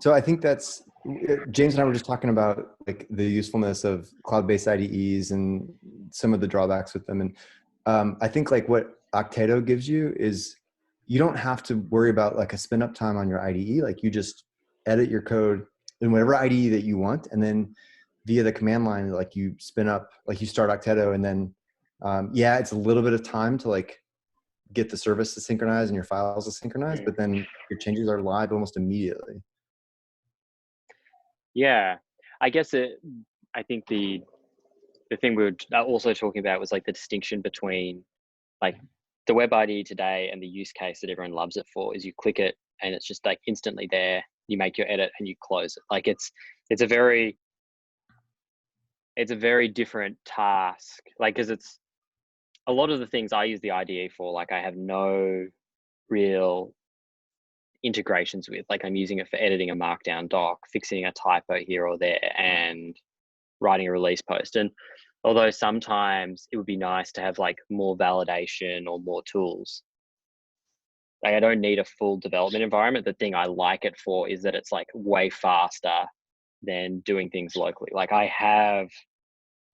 So I think that's, James and I were just talking about like the usefulness of cloud-based IDEs and some of the drawbacks with them. And I think like what Octado gives you is you don't have to worry about like a spin up time on your IDE. Like you just edit your code in whatever IDE that you want. And then via the command line, like you spin up, like you start Octado and then, yeah, it's a little bit of time to like get the service to synchronize and your files to synchronize, but then your changes are live almost immediately. Yeah, I guess I think the thing we were also talking about was like the distinction between like the web IDE today and the use case that everyone loves it for is you click it and it's just like instantly there. You make your edit and you close it. Like it's a very different task. Like, because it's a lot of the things I use the IDE for. Like I have no real integrations with. Like I'm using it for editing a markdown doc, fixing a typo here or there, and writing a release post. And although sometimes it would be nice to have like more validation or more tools, like I don't need a full development environment. The thing I like it for is that it's like way faster than doing things locally. Like I have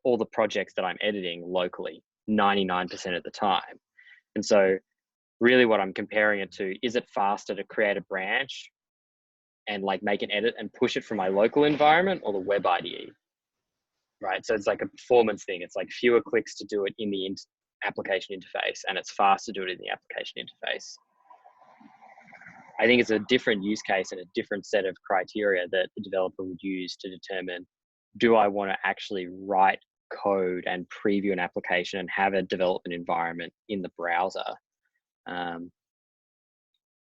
all the projects that I'm editing locally 99% of the time. And so really what I'm comparing it to, is it faster to create a branch and like make an edit and push it from my local environment, or the web IDE? Right. So it's like a performance thing. It's like fewer clicks to do it in the application interface, and it's fast to do it in the application interface. I think it's a different use case and a different set of criteria that the developer would use to determine, do I want to actually write code and preview an application and have a development environment in the browser?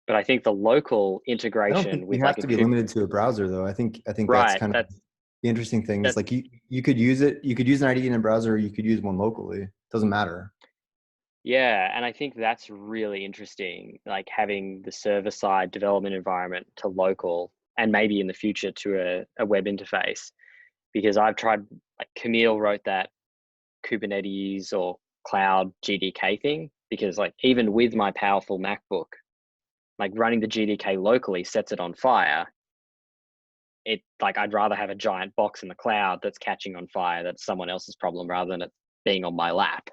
But I think the local integration, I don't think with you like have to be limited to a browser though. I think that's right, kind of the interesting thing is like you could use an IDE in a browser, or you could use one locally. It doesn't matter. Yeah, and I think that's really interesting, like having the server-side development environment to local, and maybe in the future to a web interface. Because I've tried, like Camille wrote that Kubernetes or cloud GDK thing, because like even with my powerful MacBook, like running the GDK locally sets it on fire. It like I'd rather have a giant box in the cloud that's catching on fire, that's someone else's problem, rather than it being on my lap.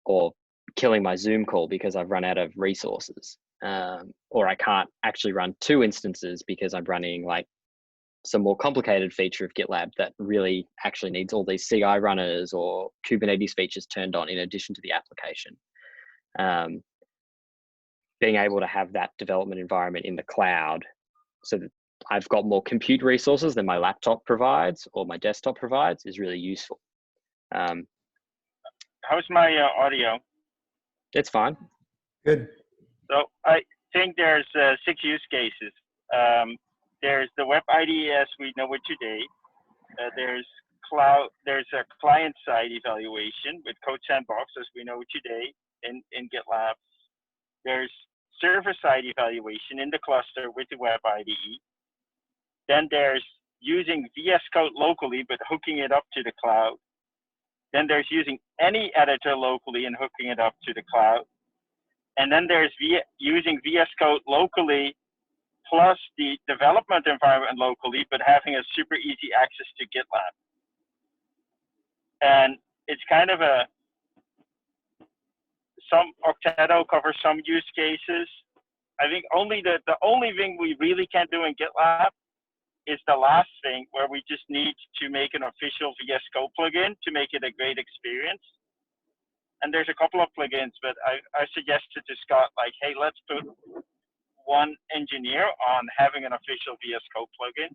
Or killing my Zoom call because I've run out of resources, or I can't actually run 2 instances because I'm running like some more complicated feature of GitLab that really actually needs all these CI runners or Kubernetes features turned on in addition to the application. Being able to have that development environment in the cloud so that I've got more compute resources than my laptop provides or my desktop provides is really useful. How's my audio? It's fine. Good. So I think there's 6 use cases. There's the web IDE as we know it today. There's a client-side evaluation with Code Sandbox as we know it today in GitLab. There's server-side evaluation in the cluster with the web IDE. Then there's using VS Code locally but hooking it up to the cloud. Then there's using any editor locally and hooking it up to the cloud. And then there's using VS Code locally plus the development environment locally, but having a super easy access to GitLab. And it's kind of some Octado covers some use cases. I think the only thing we really can't do in GitLab is the last thing, where we just need to make an official VS Code plugin to make it a great experience. And there's a couple of plugins, but I suggested to Scott, like, hey, let's put one engineer on having an official VS Code plugin.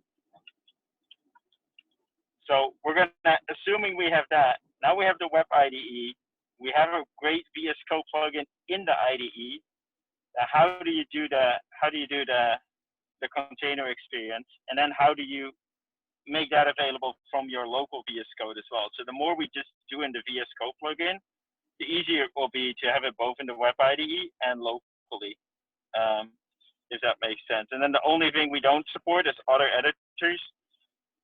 So we're gonna, assuming we have that, now we have the web IDE, we have a great VS Code plugin in the IDE. How do you do the container experience, and then how do you make that available from your local VS Code as well? So the more we just do in the VS Code plugin, the easier it will be to have it both in the web IDE and locally, if that makes sense. And then the only thing we don't support is other editors,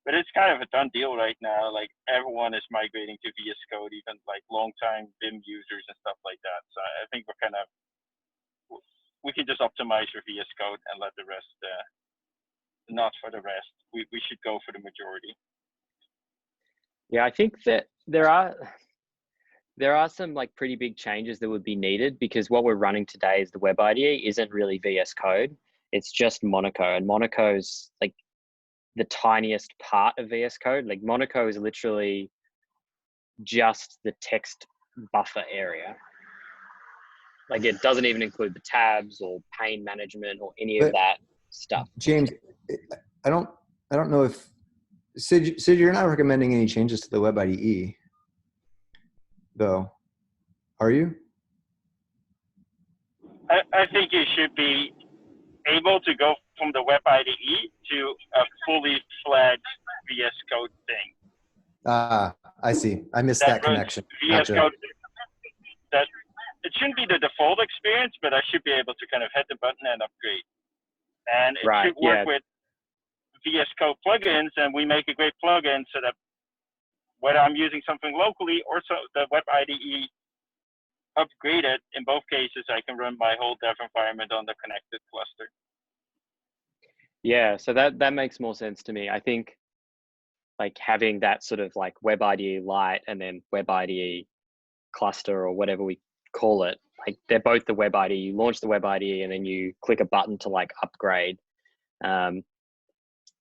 but it's kind of a done deal right now. Like everyone is migrating to VS Code, even like longtime Vim users and stuff like that. So I think we can just optimize for VS Code and let the rest, not for the rest. We should go for the majority. Yeah, I think that there are some like pretty big changes that would be needed, because what we're running today is the Web IDE isn't really VS Code. It's just Monaco, and Monaco's like the tiniest part of VS Code. Like Monaco is literally just the text buffer area. Like it doesn't even include the tabs or pane management or any of that stuff. James, I don't know if Sid, you're not recommending any changes to the Web IDE, though, are you? I think you should be able to go from the Web IDE to a fully fledged VS Code thing. I see. I missed that connection. VS Gotcha. Code. That it shouldn't be the default experience, but I should be able to kind of hit the button and upgrade. And it should work with VS Code plugins, and we make a great plugin so that whether I'm using something locally or so the Web IDE upgraded, in both cases, I can run my whole dev environment on the connected cluster. Yeah, so that makes more sense to me. I think like having that sort of like Web IDE Lite and then Web IDE cluster or whatever we call it, like they're both the Web IDE. You launch the Web IDE and then you click a button to like upgrade.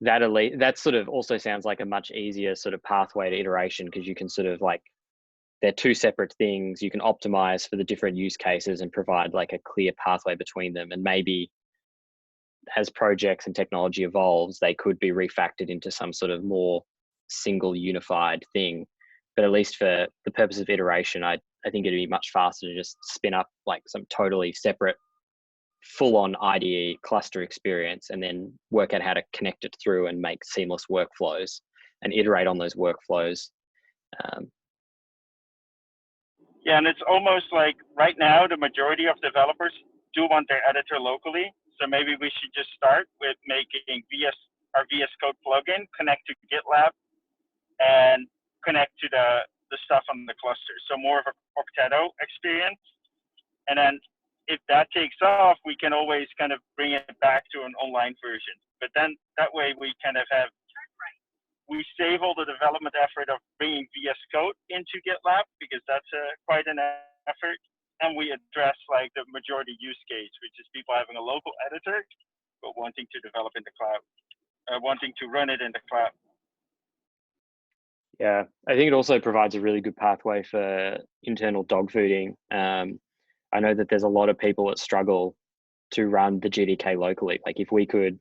That sort of also sounds like a much easier sort of pathway to iteration, because you can sort of like, they're two separate things. You can optimize for the different use cases and provide like a clear pathway between them. And maybe as projects and technology evolves, they could be refactored into some sort of more single unified thing. But at least for the purpose of iteration, I think it'd be much faster to just spin up like some totally separate full-on IDE cluster experience and then work out how to connect it through and make seamless workflows and iterate on those workflows. Yeah, and it's almost like right now, the majority of developers do want their editor locally. So maybe we should just start with making our VS Code plugin connect to GitLab and connect to the stuff on the cluster. So more of a Octeto experience. And then if that takes off, we can always kind of bring it back to an online version. But then that way we kind of we save all the development effort of bringing VS Code into GitLab, because that's quite an effort. And we address like the majority use case, which is people having a local editor, but wanting to develop in the cloud, wanting to run it in the cloud. Yeah, I think it also provides a really good pathway for internal dogfooding. I know that there's a lot of people that struggle to run the GDK locally. Like if we could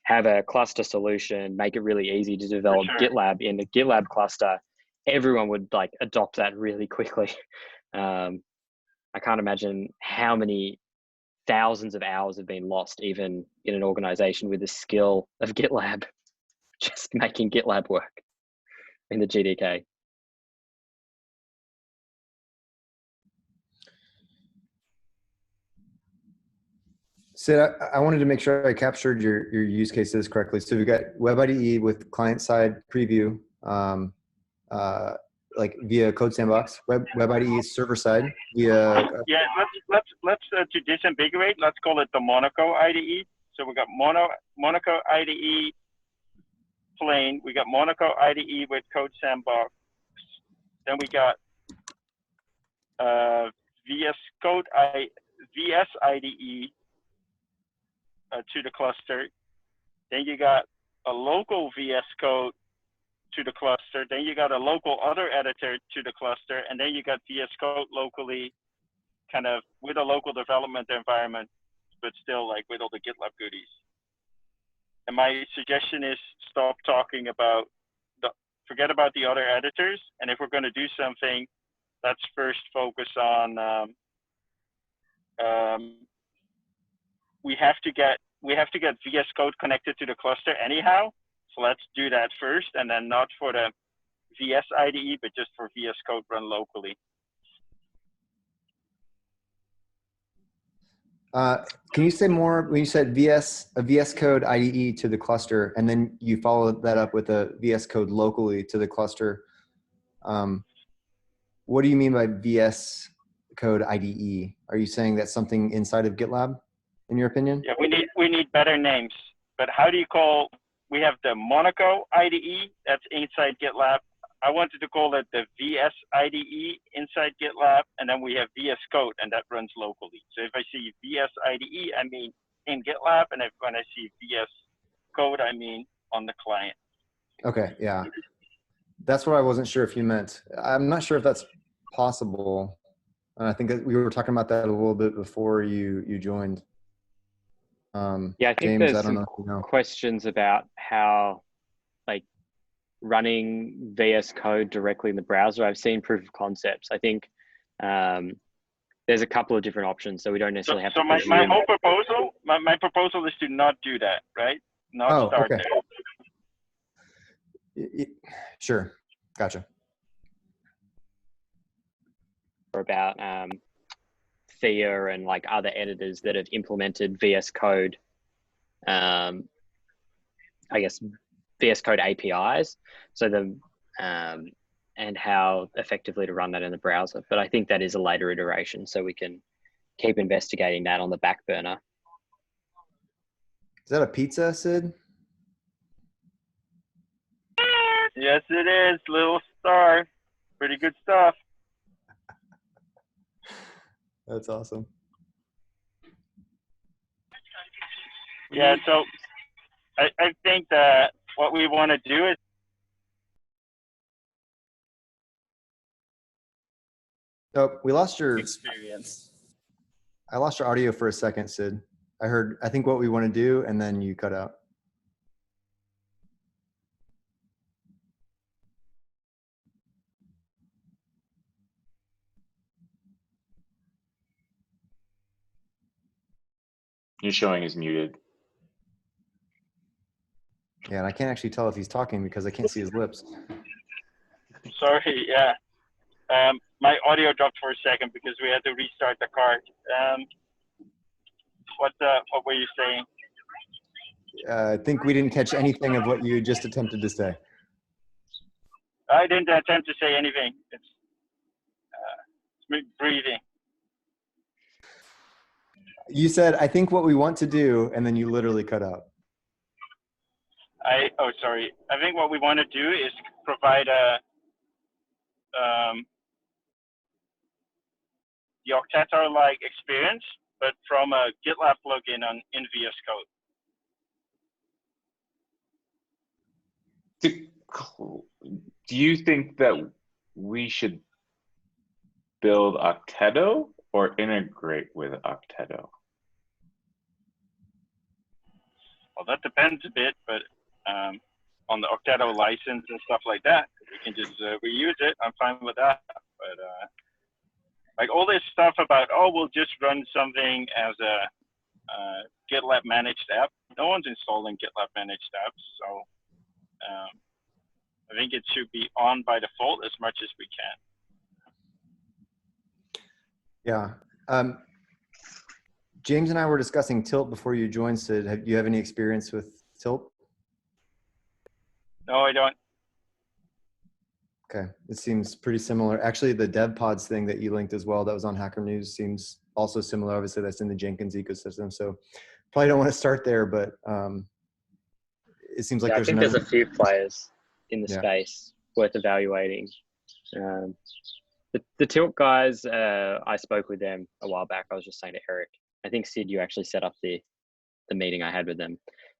have a cluster solution, make it really easy to develop GitLab in the GitLab cluster, everyone would like adopt that really quickly. I can't imagine how many thousands of hours have been lost even in an organization with the skill of GitLab, just making GitLab work in the GDK. Sid, I wanted to make sure I captured your use cases correctly. So we've got Web IDE with client-side preview, like via Code Sandbox. Web IDE server-side via. Yeah, let's to disambiguate. Let's call it the Monaco IDE. So we got Monaco IDE plain. We got Monaco IDE with Code Sandbox. Then we got VS IDE. To the cluster. Then you got a local VS Code to the cluster. Then you got a local other editor to the cluster. And then you got VS Code locally, kind of with a local development environment, but still like with all the GitLab goodies. And my suggestion is stop talking about forget about the other editors. And if we're going to do something, let's first focus on we have to get VS Code connected to the cluster anyhow. So let's do that first, and then not for the VS IDE, but just for VS Code run locally. Can you say more when you said a VS Code IDE to the cluster, and then you followed that up with a VS Code locally to the cluster? What do you mean by VS Code IDE? Are you saying that's something inside of GitLab? in your opinion? Yeah, we need better names. But how do you call? We have the Monaco IDE that's inside GitLab. I wanted to call it the VS IDE inside GitLab, and then we have VS Code, and that runs locally. So if I see VS IDE, I mean in GitLab, and when I see VS Code, I mean on the client. Okay, yeah. That's what I wasn't sure if you meant. I'm not sure if that's possible. I think that we were talking about that a little bit before you joined. Yeah, I think James, there's I don't some know if you know. questions about how, like, running VS Code directly in the browser. I've seen proof of concepts. I think there's a couple of different options, so we don't necessarily have to. So my whole proposal, my proposal is to not do that, right? Not start okay. there. Sure, gotcha. About Thea and like other editors that have implemented VS Code, I guess VS Code APIs, so and how effectively to run that in the browser. But I think that is a later iteration, so we can keep investigating that on the back burner. Is that a pizza, Sid? Yes, it is. Little star. Pretty good stuff. That's awesome. Yeah, so I think that what we want to do is. Oh, we lost your experience. I lost your audio for a second, Sid. I think what we want to do, and then you cut out. You're showing is muted. Yeah, and I can't actually tell if he's talking because I can't see his lips. Sorry, yeah. My audio dropped for a second because we had to restart the card. What were you saying? I think we didn't catch anything of what you just attempted to say. I didn't attempt to say anything. It's me breathing. You said, I think what we want to do, and then you literally cut out. Sorry. I think what we want to do is provide the Octator-like experience, but from a GitLab plugin in VS Code. Do you think that we should build Octeto or integrate with Octeto? Well, that depends a bit, but on the Octeto license and stuff like that, we can just reuse it. I'm fine with that. But like all this stuff about, oh, we'll just run something as a GitLab managed app. No one's installing GitLab managed apps, so I think it should be on by default as much as we can. Yeah. James and I were discussing Tilt before you joined, Sid. Do you have any experience with Tilt? No, I don't. Okay, it seems pretty similar. Actually, the DevPods thing that you linked as well, that was on Hacker News, seems also similar. Obviously, that's in the Jenkins ecosystem, so probably don't want to start there, but it seems like there's a few players in the space worth evaluating. The Tilt guys, I spoke with them a while back. I was just saying to Eric, I think Sid, you actually set up the meeting I had with them,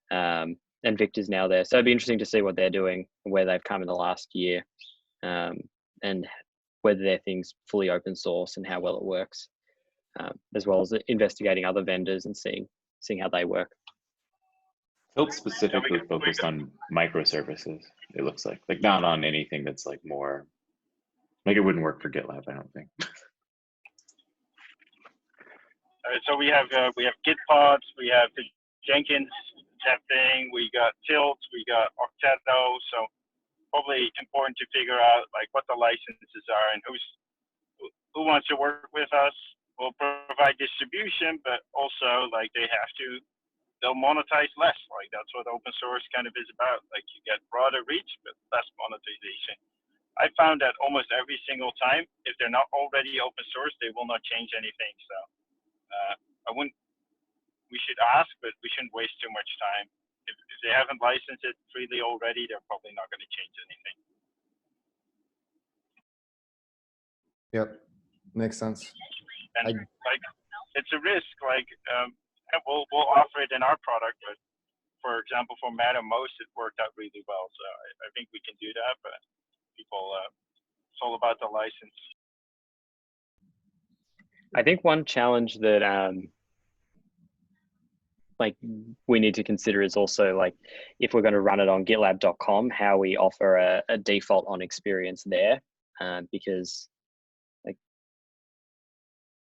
and Victor's now there. So it'd be interesting to see what they're doing, where they've come in the last year, and whether their thing's fully open source and how well it works, as well as investigating other vendors and seeing how they work. Tilt specifically focused on microservices, it looks like not on anything that's like more, like it wouldn't work for GitLab, I don't think. So we have Gitpods, we have the Jenkins thing, we got Tilt, we got Octeto. So probably important to figure out like what the licenses are and who wants to work with us. We'll provide distribution, but also like they'll monetize less. Like that's what open source kind of is about. Like you get broader reach, but less monetization. I found that almost every single time, if they're not already open source, they will not change anything. So I we should ask, but we shouldn't waste too much time. If they haven't licensed it freely already, they're probably not going to change anything. Yep, makes sense. And like, it's a risk. Like, we'll offer it in our product, but for example, for Mattermost, it worked out really well. So I think we can do that, but people, it's all about the license. I think one challenge that like we need to consider is also like if we're going to run it on GitLab.com, how we offer a default on experience there, because like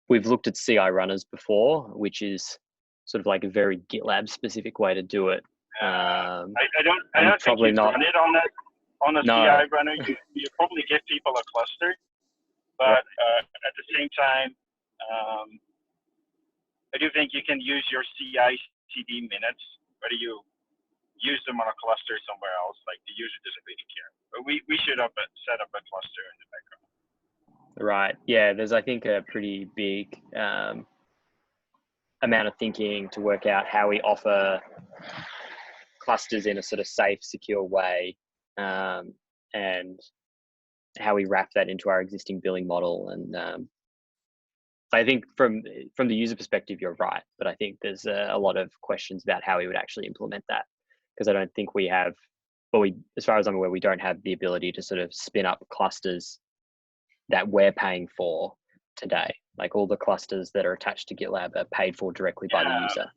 we've looked at CI runners before, which is sort of like a very GitLab specific way to do it. I don't think you run it on a CI runner. You probably give people a cluster, but at the same time, I do think you can use your CI/CD minutes, whether you use them on a cluster somewhere else. Like the user doesn't really care. But we should set up a cluster in the background. Right. Yeah. There's I think a pretty big amount of thinking to work out how we offer clusters in a sort of safe, secure way, and how we wrap that into our existing billing model. And I think from the user perspective, you're right, but I think there's a lot of questions about how we would actually implement that, because I don't think we have, well, as far as I'm aware, we don't have the ability to sort of spin up clusters that we're paying for today. Like all the clusters that are attached to GitLab are paid for directly by the user.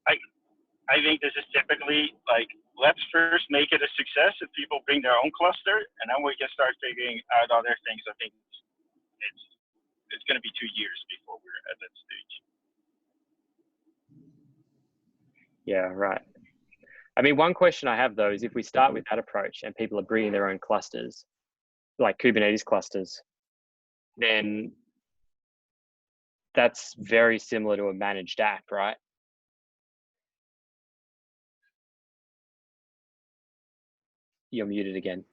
I think this is typically like, let's first make it a success if people bring their own cluster, and then we can start figuring out other things. I think it's going to be 2 years before we're at that stage. Yeah, right. I mean, one question I have though is if we start with that approach and people are bringing their own clusters, like Kubernetes clusters, then that's very similar to a managed app, right? You're muted again.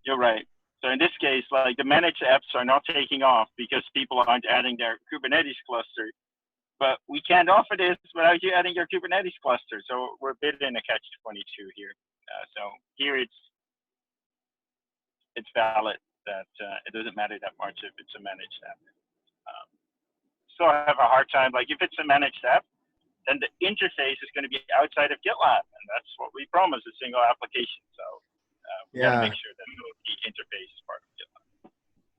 You're right. So in this case, like the managed apps are not taking off because people aren't adding their Kubernetes cluster. But we can't offer this without you adding your Kubernetes cluster. So we're a bit in a catch-22 here. So here it's valid that it doesn't matter that much if it's a managed app. So I have a hard time, like if it's a managed app, then the interface is going to be outside of GitLab. And that's what we promise, a single application. So we got to make sure that the interface is part of GitLab.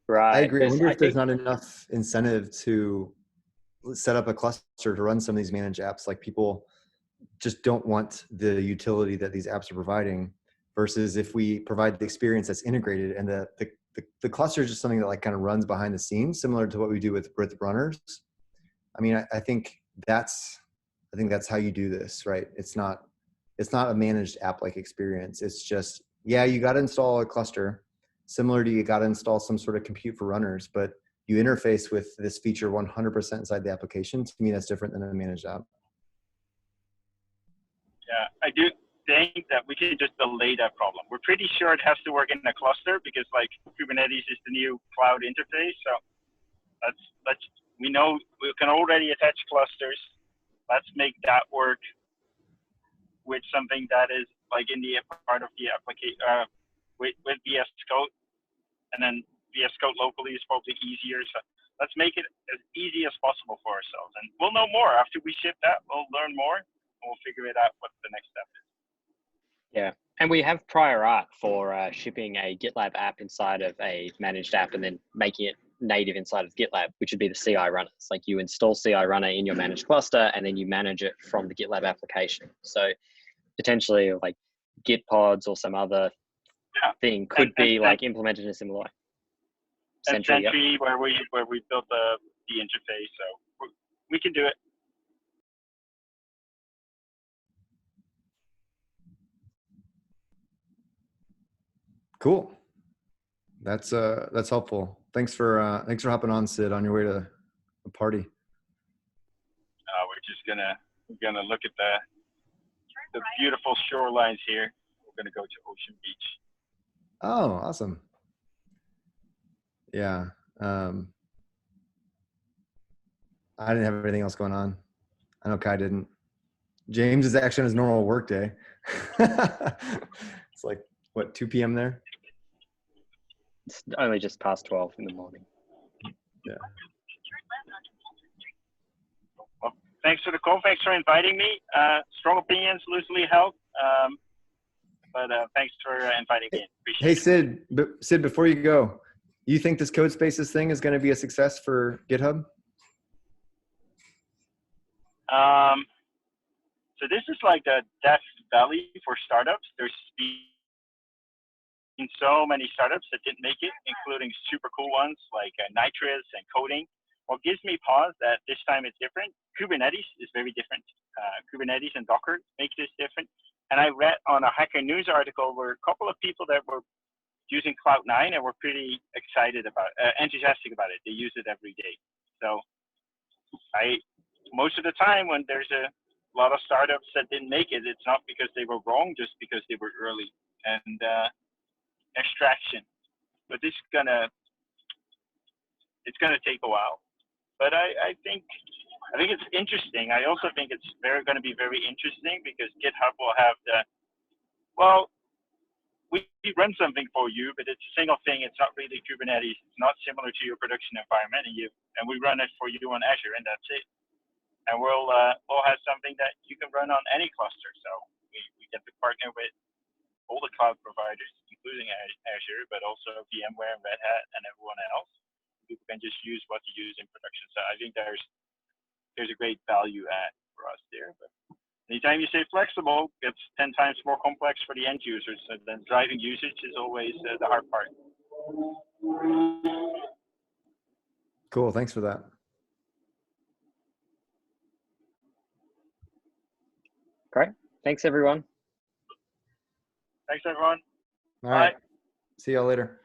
Right. I agree. I wonder if there's not enough incentive to set up a cluster to run some of these managed apps. Like people just don't want the utility that these apps are providing, versus if we provide the experience that's integrated, and the cluster is just something that like kind of runs behind the scenes, similar to what we do with runners. I mean, I think that's how you do this, right? It's not a managed app like experience. It's just, yeah, you got to install a cluster similar to you got to install some sort of compute for runners, but you interface with this feature 100% inside the application. To me, that's different than a managed app. Yeah, I do think that we can just delay that problem. We're pretty sure it has to work in a cluster because like Kubernetes is the new cloud interface. So we know we can already attach clusters. Let's make that work with something that is like in the part of the application with VS Code, and then VS Code locally is probably easier. So let's make it as easy as possible for ourselves, and we'll know more after we ship that. We'll learn more, and we'll figure it out what the next step is. Yeah, and we have prior art for shipping a GitLab app inside of a managed app and then making it native inside of GitLab, which would be the CI runners. Like you install CI runner in your managed cluster and then you manage it from the GitLab application. So potentially like Git pods or some other thing could be like implemented in a similar way. Sentry, where we built the interface, so we can do it. Cool. That's helpful. Thanks for hopping on, Sid, on your way to a party. We're just gonna look at the beautiful shorelines here. We're gonna go to Ocean Beach. Oh, awesome. Yeah. I didn't have anything else going on. I know Kai didn't. James is actually on his normal work day. It's like, what, 2 p.m. there? It's only just past 12 in the morning. Yeah. Well, thanks for the call. Thanks for inviting me. Strong opinions, loosely held. But thanks for inviting me. Appreciate Hey, it. Sid, before you go, you think this code spaces thing is going to be a success for GitHub? So this is like the Death Valley for startups. There's been so many startups that didn't make it, including super cool ones like Nitrous and Coding. What gives me pause that this time it's different. Kubernetes is very different. Kubernetes and Docker make this different. And I read on a Hacker News article where a couple of people that were using Cloud9 and were pretty excited about, enthusiastic about it. They use it every day. So most of the time when there's a lot of startups that didn't make it, it's not because they were wrong, just because they were early. And extraction, but it's gonna take a while. But I think it's interesting. I also think it's going to be very interesting because GitHub will have we run something for you, but it's a single thing. It's not really Kubernetes. It's not similar to your production environment, and we run it for you on Azure, and that's it. And we'll have something that you can run on any cluster. So we get to partner with all the cloud providers, including Azure, but also VMware and Red Hat and everyone else. People can just use what you use in production. So I think there's a great value add for us there. But anytime you say flexible, it's 10 times more complex for the end users. So then driving usage is always the hard part. Cool. Thanks for that. Great. Thanks, everyone. Thanks, everyone. All right. See y'all later.